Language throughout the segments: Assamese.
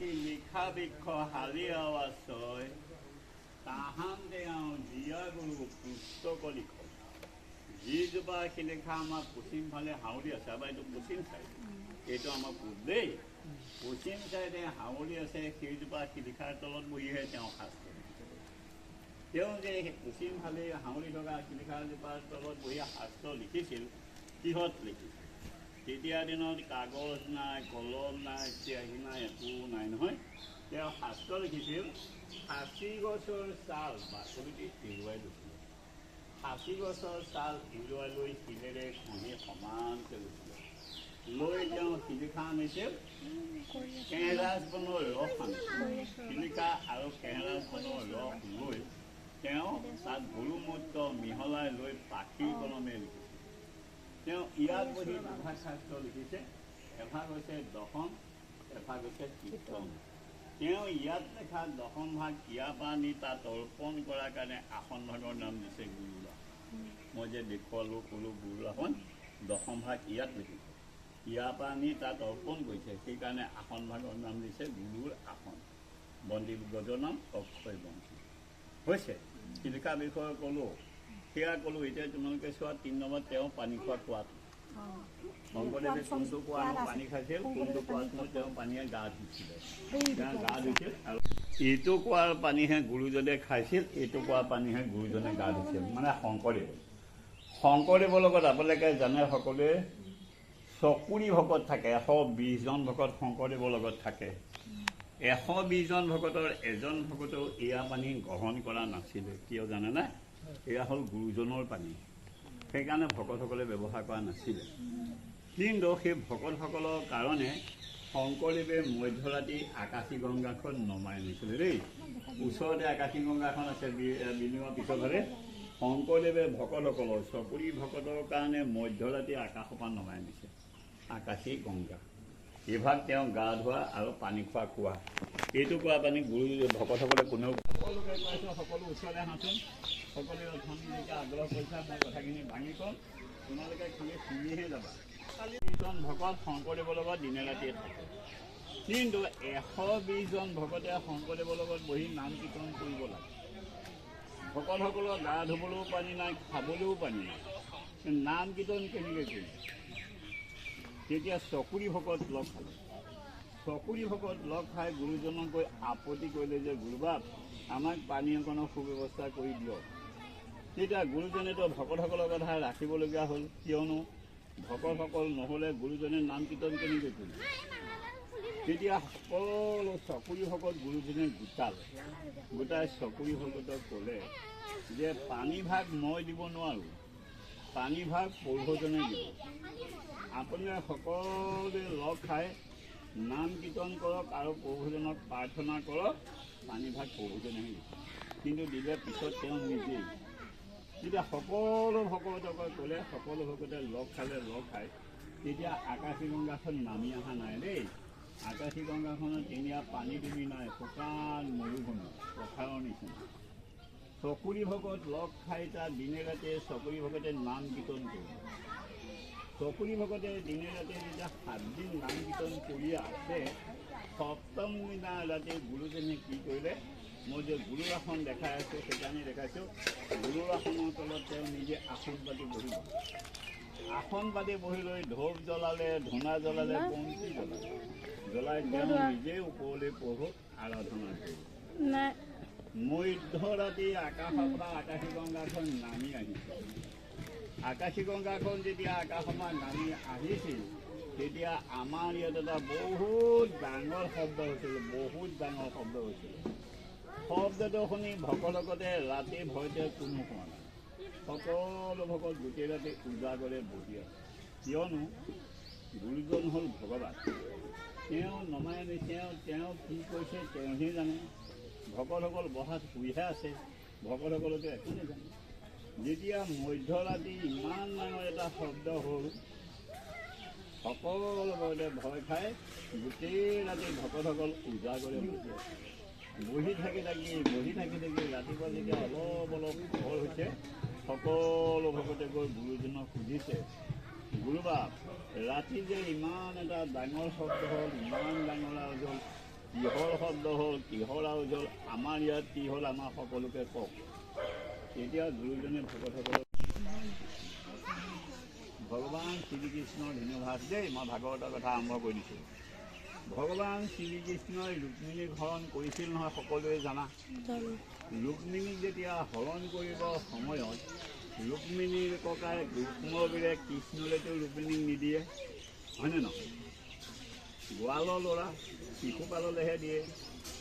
শিলিখা বৃক্ষ হালি আৱাজয় তাহান দেওঁ জীয়া গৰু পুস্তকলিখ যিজোপা শিলিখা আমাৰ পশ্চিম ফালে হাউলি আছে, আমাৰ এইটো পশ্চিম চাইড, এইটো আমাৰ পূব দেই, পশ্চিম চাইডে হাউলি আছে, সেইজোপা শিলিখাৰ তলত বহিহে তেওঁ সাজ কৰিছে। তেওঁ যে পশ্চিম ফালে হাউলি থকা শিলিখাজোপাৰ তলত বহি শাস্ত্ৰ লিখিছিল, কিহত লিখিছিল? তেতিয়া দিনত কাগজ নাই, কলম নাই, চিয়াহী নাই, একো নাই নহয়। তেওঁ শাস্ত্ৰ লিখিছিল, সাঁচি গছৰ ছাল বাকলিটি এৰুৱাই লৈছিল। সাঁচি গছৰ ছাল এৰুৱাই লৈ শিলেৰে খহি সমানকৈ লৈছিল। লৈ তেওঁ শিলিখা আনিছিল, কেহেৰাজ বনৰ ৰস আনিছিল। শিলিখা আৰু কেহেৰাজ বনৰ ৰস লৈ তেওঁ তাত গৰু মূত্ৰ মিহলাই লৈ পাখি কলমে লিখিছিল। তেওঁ ইয়াত বহি দুভাগ শাস্ত্ৰ লিখিছে, এভাগ হৈছে দশম, এভাগ হৈছে কীৰ্তন। তেওঁ ইয়াত লেখা দশম ভাগ ইয়াৰ পৰা নি তাত অৰ্পণ কৰাৰ কাৰণে আসন ভাগৰ নাম দিছে গুৰুৰ আসন। মই যে দেখুৱালোঁ ক'লোঁ গুৰুৰ আসন, দশম ভাগ ইয়াত লিখিছে, ইয়াৰ পৰা নি তাত অৰ্পণ কৰিছে, সেইকাৰণে আসন ভাগৰ নাম দিছে গুৰুৰ আসন। বন্দী গজৰ নাম অক্ষয় বংশী হৈছে। শিলিখা বিষয়ে ক'লোঁ, সেয়া ক'লোঁ। এতিয়া তোমালোকে চোৱা 3 নম্বৰত তেওঁ পানী খোৱা কোৱাটো, শংকৰদেৱে কোনটো কোৱানো পানী খাইছিল, কোনটো কোৱাটো তেওঁ পানীয়ে গা ধুইছিলে, তেওঁ গা ধুইছিল। আৰু এইটো কোৱাৰ পানীহে গুৰুজনে খাইছিল, এইটো কোৱাৰ পানীহে গুৰুজনে গা ধুইছিল, মানে শংকৰদেৱৰ লগত আপোনালোকে জানে সকলোৱে চকুৰি ভকত থাকে, 120জন ভকত শংকৰদেৱৰ লগত থাকে। 120জন ভকতৰ এজন ভকতেও এয়া পানী গ্ৰহণ কৰা নাছিলে। কিয় জানেনে? এয়া হ'ল গুৰুজনৰ পানী, সেইকাৰণে ভকতসকলে ব্যৱহাৰ কৰা নাছিলে। কিন্তু সেই ভকতসকলৰ কাৰণে শংকৰদেৱে মধ্যৰাতি আকাশী গংগাখন নমাই আনিছিলে দেই। ওচৰতে আকাশী গংগাখন আছে, বিলিঙৰ পিছফালে। শংকৰদেৱে ভকতসকলৰ চকুৰি ভকতৰ কাৰণে মধ্যৰাতি আকাশৰ পৰা নমাই আনিছে আকাশী গংগা। এইভাগ তেওঁ গা ধোৱা আৰু পানী খোৱা কোৱা, এইটো কোৱা পানী গুৰু ভকতসকলে কোনেও সকলোকে কৈছোঁ, সকলো ওচৰলৈ আহাচোন, সকলোৱে অৰ্থনীতিকে আগ্ৰহ কৰিছা। মই কথাখিনি ভাঙি ক'ম, তোমালোকে খালি শুনিহে যাবা। খালি 20জন ভকত শংকৰদেৱৰ লগত দিনে ৰাতিয়ে থাকে, কিন্তু 120জন ভকতে শংকৰদেৱৰ লগত বহি নাম কীৰ্তন কৰিব লাগে। ভকতসকলৰ গা ধুবলৈও পানী নাই, খাবলৈও পানী নাই, নাম কীৰ্তন কেনেকৈ কৰিব? তেতিয়া চকুৰি ভকত লগ খালে। চকুৰি ভকত লগ খাই গুৰুজনক গৈ আপত্তি কৰিলে যে গুৰুবাপ, আমাক পানী অকণৰ সুব্যৱস্থা কৰি দিয়ক। তেতিয়া গুৰুজনেতো ভকতসকলৰ কথা ৰাখিবলগীয়া হ'ল, কিয়নো ভকতসকল নহ'লে গুৰুজনে নাম কীৰ্তন কেনেকৈ কৰিব? তেতিয়া সকলো চকুৰি ভকত গুৰুজনে গোটাই চকুৰি ভকতক ক'লে যে পানী ভাগ মই দিব নোৱাৰোঁ, পানী ভাগ প্ৰভুজনে দিব। আপোনালোকে সকলোৱে লগ খাই নাম কীৰ্তন কৰক আৰু প্ৰভুজনক প্ৰাৰ্থনা কৰক, পানী ভাগ প্ৰভুজনে দিব। কিন্তু দিলে পিছত তেওঁ নিজেই। তেতিয়া সকলো ভকতক ক'লে, সকলো ভকতে লগ খাই তেতিয়া আকাশী গংগাখন নামি অহা নাই দেই। আকাশী গংগাখনত এতিয়া পানী দুনি নাই, শুকান মৰুভূমি পথাৰৰ নিচিনা। চকুৰি ভকত লগ খাই তাত দিনে ৰাতিয়ে চকুৰি ভকতে নাম কীৰ্তন কৰিলে। চকুৰি ভকতে দিনে ৰাতিয়ে যেতিয়া 7 দিন নাম কীৰ্তন কৰি আছে, 7ম দিনা ৰাতি গুৰুজনে কি কৰিলে, মই যে গুৰুৰ আসন দেখাই আছোঁ সেইকাৰণে দেখাইছোঁ, গুৰুৰ আসনৰ তলত তেওঁ নিজে আসন পাতি বহিব। আসন পাতি বহি লৈ ধূপ জ্বলালে, ধূনা জ্বলালে, বন্তি জ্বলাই তেওঁ নিজে ওপৰলৈ প্ৰভুক আৰাধনা কৰিলে। মধ্যৰাতি আকাশৰ পৰা আকাশী গংগাখন নামি আহিছে। আকাশী গংগাখন যেতিয়া আকাশৰ পৰা নামি আহিছিল, তেতিয়া আমাৰ ইয়াত এটা বহুত ডাঙৰ শব্দ হৈছিল, শব্দটো শুনি ভকতসকলে ৰাতি ভয়তে কোনো কোৱা নাই। সকলো ভকত গোটেই ৰাতি উজাগৰে বহি আছে, কিয়নো গুৰুজন হ'ল ভগৱান। তেওঁ নমাই আনিছে, তেওঁ কি কৈছে তেওঁহে জানে। ভকতসকল বহাত শুইহে আছে, ভকতসকলতো একো নাজানে। যেতিয়া মধ্যৰাতি ইমান ডাঙৰ এটা শব্দ হ'ল, সকলো ভকতে ভয় খাই গোটেই ৰাতি ভকতসকল উজাগৰে বহি থাকি ৰাতিপুৱা যেতিয়া অলপ পোহৰ হৈছে, সকলো ভকতে গৈ গুৰুজনক সুধিছে, গুৰুবাপ, ৰাতি যে ইমান এটা ডাঙৰ শব্দ হ'ল, ইমান ডাঙৰ আৱাজ হ'ল, কিহৰ শব্দ হ'ল, কিহৰ আউজ হ'ল, আমাৰ ইয়াত কি হ'ল, আমাৰ সকলোকে কওক। তেতিয়া গুৰুজনে ভকতসকলক ভগৱান শ্ৰীকৃষ্ণৰ ধন্যবাদ দেই। মই ভাগৱতৰ কথা আৰম্ভ কৰি দিছোঁ। ভগৱান শ্ৰীকৃষ্ণই ৰুক্মিণীক হৰণ কৰিছিল নহয়, সকলোৱে জানা। ৰুক্মিণীক যেতিয়া হৰণ কৰিব সময়ত ৰুক্মিণীৰ ককাই ৰুক্মবীৰে কৃষ্ণলৈতো ৰুক্মিণীক নিদিয়ে, হয়নে নহয়? গোৱালৰ ল'ৰা শিশুপাললৈহে দিয়ে।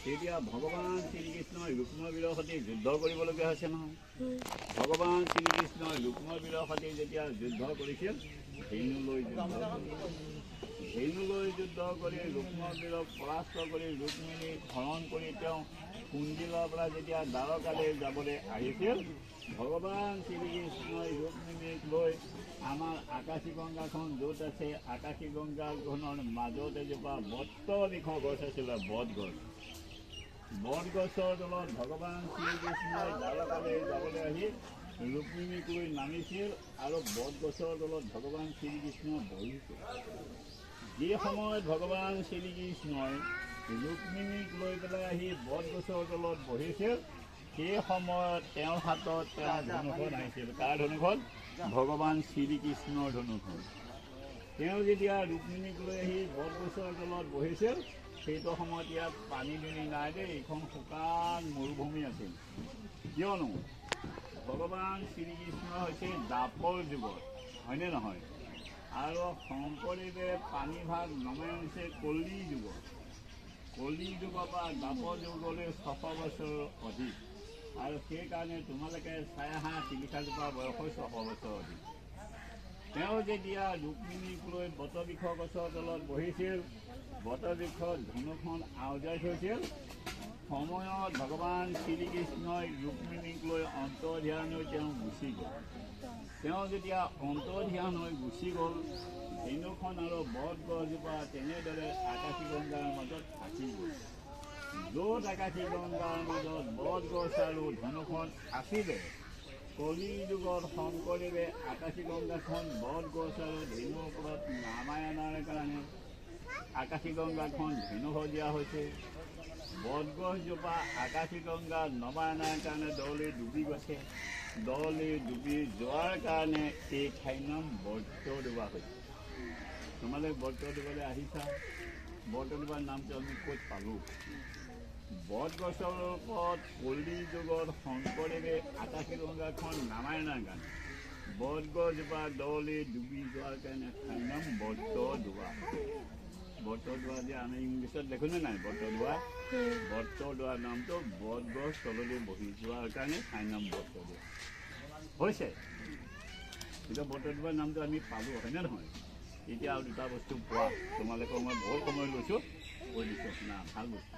তেতিয়া ভগৱান শ্ৰীকৃষ্ণই ৰুক্মবীৰৰ সৈতে যুদ্ধ কৰিবলগীয়া হৈছে নহয়। ভগৱান শ্ৰীকৃষ্ণই ৰুক্মবীৰৰ সৈতে যেতিয়া যুদ্ধ কৰিছিল, ধেনুলৈ যুদ্ধ কৰি ৰুক্মবীৰক পৰাস্ত কৰি ৰুক্মিণীক হৰণ কৰি তেওঁ কুঞ্জিলৰ পৰা যেতিয়া দ্বাৰকালৈ যাবলৈ আহিছিল, ভগৱান শ্ৰীকৃষ্ণই ৰুক্মিণীক লৈ আমাৰ আকাশী গংগাখন য'ত আছে, আকাশী গংগাখনৰ মাজত এজোপা বটবৃক্ষ গছ আছিলে, বটগছ। বটগছৰ তলত ভগৱান শ্ৰীকৃষ্ণই দ্বাৰকালৈ যাবলৈ আহি ৰুক্মিণীক লৈ নামিছিল আৰু বটগছৰ তলত ভগৱান শ্ৰীকৃষ্ণ বহিছিল। যি সময়ত ভগৱান শ্ৰীকৃষ্ণই ৰুক্মিণীক লৈ পেলাই আহি বটগছৰ তলত বহিছিল, সেই সময়ত তেওঁৰ হাতত তেওঁৰ ধনুখন আহিছিল। কাৰ ধনুখন? ভগৱান শ্ৰীকৃষ্ণৰ ধনুখন। তেওঁ যেতিয়া ৰুক্মিণীক লৈ আহি বটগছৰ তলত বহিছিল, সেইটো সময়ত ইয়াত পানী দুনি নাই দেই, এইখন শুকান মৰুভূমি আছিল। কিয়নো ভগৱান শ্ৰীকৃষ্ণ হৈছে দ্বাপৰ যুগত, হয়নে নহয়? আৰু শংকৰদেৱে পানীভাগ নমাই আনিছে কলি যুগত। কলি যুগৰ পৰা দ্বাপৰ যুগলৈ 600 বছৰ অধিক। আৰু সেইকাৰণে তোমালোকে চাই আহা শিলিখাজোপা বয়স 600 বছৰ অধিক। তেওঁ যেতিয়া ৰুক্মিণীক লৈ বটবৃক্ষ গছৰ তলত বহিছিল, বটবৃক্ষত ধনুখন আওজাই থৈছিল, সময়ত ভগৱান শ্ৰীকৃষ্ণই ৰুক্মিণীক লৈ অন্তৰ্ধান হৈ তেওঁ গুচি গ'ল। তেওঁ যেতিয়া অন্তৰ্ধান হৈ গুচি গ'ল, ধনুখন আৰু বটগছজোপা তেনেদৰে আকাশী গংগাৰ মাজত থাকি গ'ল। য'ত আকাশী গংগাৰ মাজত বটগছ আৰু ধনুখন আছিলে, কলি যুগত শংকৰদেৱে আকাশী গংগাখন বটগছ আৰু ধেনুৰ ওপৰত নামাই অনাৰ কাৰণে আকাশী গংগাখন ধেনু সজীয়া হৈছে। বটগছজোপা আকাশী গংগা নমাই অনাৰ কাৰণে দলে ডুবি গৈছে। দলে ডুবি যোৱাৰ কাৰণে এই ঠাইৰ নাম বটদ্ৰৱা হৈছে। তোমালোকে বটদ্ৰৱালৈ আহিছা, বটদ্ৰৱাৰ নামটো আমি ক'ত পালোঁ? বটগছৰ ওপৰত কলি যুগত শংকৰদেৱে আকাশী গংগাখন নামাই অনাৰ কাৰণে বটগছজোপা দলে ডুবি যোৱাৰ কাৰণে ঠাইৰ নাম বটদ্ৰৱা। বটদ্ৰৱা যে আমি ইংলিছত দেখোঁনে নাই, বটদ্ৰৱাৰ নামটো বটগছ তললৈ বহি যোৱাৰ কাৰণে ঠাইৰ নাম বটদ্ৰৱা হৈছে। এতিয়া বটদ্ৰৱাৰ নামটো আমি পালোঁ, হয়নে নহয়? এতিয়া আৰু দুটা বস্তু পোৱা, তোমালোকক মই বহুত সময় লৈছোঁ, কৈ দিছোঁ শুনা, ভাল বস্তু।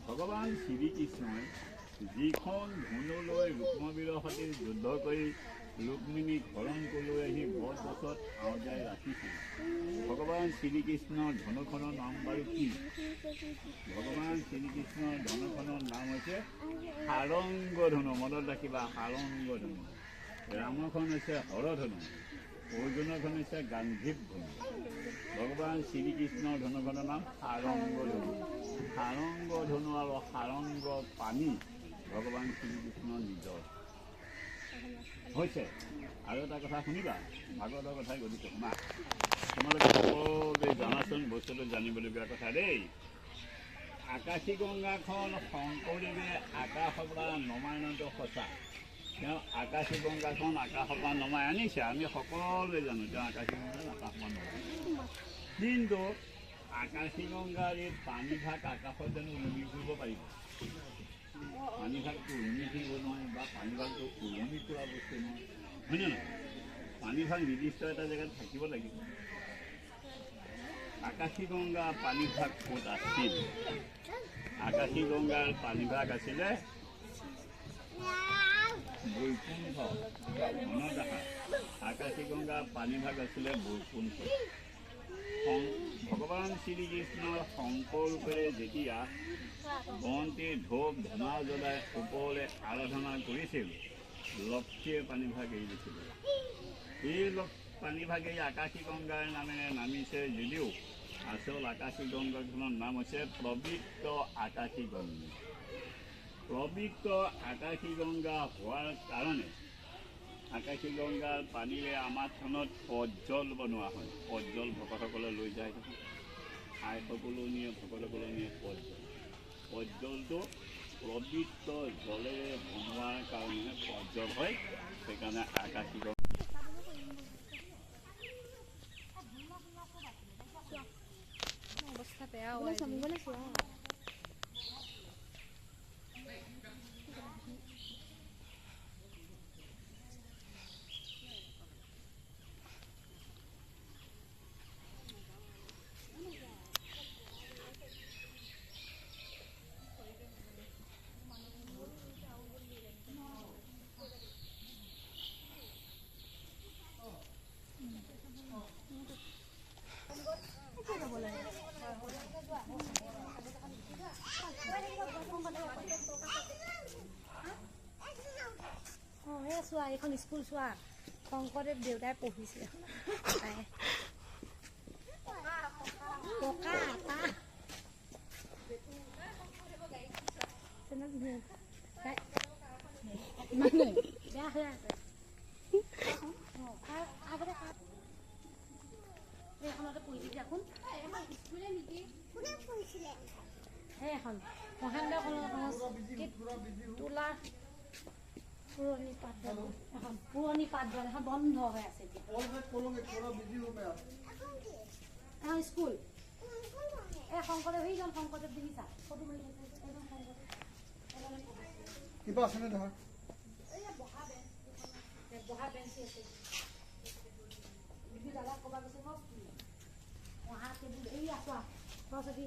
ভগৱান শ্ৰীকৃষ্ণই যিখন ধনু লৈ ৰুক্মবীৰৰ সৈতে যুদ্ধ কৰি ৰুক্মিণীক হৰণ কৰি আহি বটগছত আওজাই ৰাখিছিল, ভগৱান শ্ৰীকৃষ্ণৰ ধনুখনৰ নাম বাৰু কি? ভগৱান শ্ৰীকৃষ্ণৰ ধনুখনৰ নাম হৈছে সাৰংগ ধনু। মনত ৰাখিবা, সাৰংগ ধনু। ৰামখন হৈছে হৰধনু, অৰ্জুনখন হৈছে গান্ধীৱ ধনু। ভগৱান শ্ৰীকৃষ্ণৰ ধনুখনৰ নাম সাৰংগ ধনু। সাৰংগ ধনু আৰু সাৰংগ পানী ভগৱান শ্ৰীকৃষ্ণৰ নিজৰ হৈছে। আৰু এটা কথা শুনিবা, ভাগৱতৰ কথাই গতিকে শুনা। তোমালোকে সকলোৱে জানাচোন, বস্তুটো জানিবলগীয়া কথা দেই। আকাশী গংগাখন শংকৰদেৱে আকাশৰ পৰা নমাই অনাটো সঁচা। তেওঁ আকাশী গংগাখন আকাশৰ পৰা নমাই আনিছে, আমি সকলোৱে জানো তেওঁ আকাশী গংগাৰ আকাশৰ পৰা নমাই। কিন্তু আকাশী গংগাৰ এই পানীভাগ আকাশত জানো উৰুমি ফুৰিব পাৰিব? পানীভাগটো উৰুমি ফুৰিব নহয়, বা পানীভাগটো উৰুমি ফুৰা বস্তু নহয়, হয়নে নহয়? পানীভাগ নিৰ্দিষ্ট এটা জেগাত থাকিব লাগিব। আকাশী গংগা পানীভাগ ক'ত আছিল? আকাশী গংগাৰ পানীভাগ আছিলে বৈকুণ্ঠ। মনত ৰাখা, আকাশী গংগাৰ পানীভাগ আছিলে বৈকুণ্ঠ। ভগৱান শ্ৰীকৃষ্ণৰ শংকৰ ৰূপেৰে যেতিয়া বন্তি ধূপ ধূনা জ্বলাই ওপৰলৈ আৰাধনা কৰিছিল, লক্ষীয়ে পানীভাগ এৰি দিছিল। এই পানীভাগে আকাশী গংগাৰ নামেৰে নামিছে যদিও আচল আকাশী গংগাখনৰ নাম হৈছে পবিত্ৰ আকাশী গংগা। পবিত্ৰ আকাশী গংগা হোৱাৰ কাৰণে আকাশী গংগাৰ পানীৰে আমাৰ থানত পজ্জল বনোৱা হয়। পজ্জল ভকতসকলে লৈ যায় নহয়, আইসকলেও নিয়ে, ভকতসকলেও নিয়ে পজ্জল। পজ্জলটো পবিত্ৰ জলেৰে বনোৱাৰ কাৰণেহে পজ্জল হয়, সেইকাৰণে আকাশী গংগা। অৱস্থা বেয়া চোৱা এইখন স্কুল চোৱা, শংকৰদেৱ দেউতাই পঢ়িছে। ককা বেয়া হৈ আছে। এইখনতে পঢ়ি দেখোন সেইখন মহেন্দ্ৰ তোলা পুৰণি পাঠদান, এখন পুৰণি পাঠদান এখন বন্ধ হৈ আছে এতিয়া। এখন স্কুল এই শংকৰদেৱ, সেইজন শংকৰদেৱ দেখিছা ফটো মাৰি আছে, এইজন শংকৰদেৱ কিবা আছেনে ধৰ বহা বেঞ্চি আছে। দাদাক ক'বা গৈছে মোক পঢ়া টেবুল এই আছা সৰস্বতী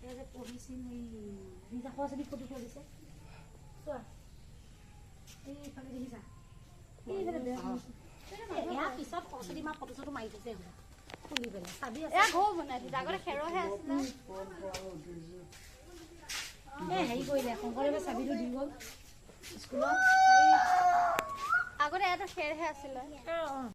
এই যে পঢ়িছিল এই নিজা সৰস্বতী ফটো থৈ দিছে চোৱা। এইফালে দেখিছা এইফালে ইয়াৰ পিছত সৰস্বতী মা ফটো চটো মাৰি থৈছে খুলি পেলাই চাবি আছে ঘৰ বনাই দিছে। আগতে খেৰহে আছিলে, এই হেৰি কৰিলে শংকৰদেৱে চাবিটো দি গ'ল স্কুলত। আগতে এটা খেৰহে আছিলে।